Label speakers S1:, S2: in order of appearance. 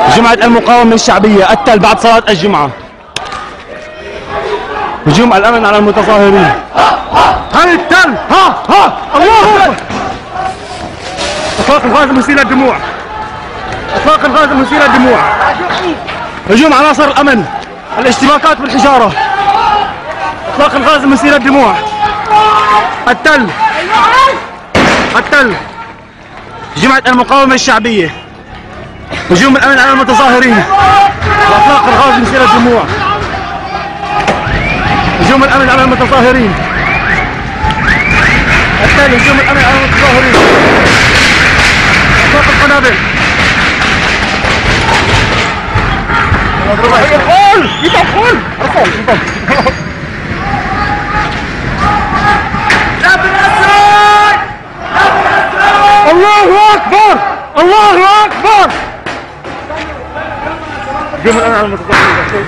S1: جمعة المقاومة الشعبية التل بعد صلاة الجمعة. هجوم الأمن على المتظاهرين. هاي التل ها الله أكبر. إطلاق الغاز المسيل للدموع. إطلاق الغاز المسيل للدموع. هجوم عناصر الأمن. الاشتباكات بالحجارة. إطلاق الغاز المسيل للدموع. التل جمعة المقاومة الشعبية. هجوم الأمن على المتظاهرين وإطلاق الغاز المسيل للدموع. هجوم الأمن على المتظاهرين. التالي هجوم الأمن على المتظاهرين. إطلاق القنابل. يدخل يدخل الله أكبر الله أكبر. هجوم الأمن على المتظاهرين.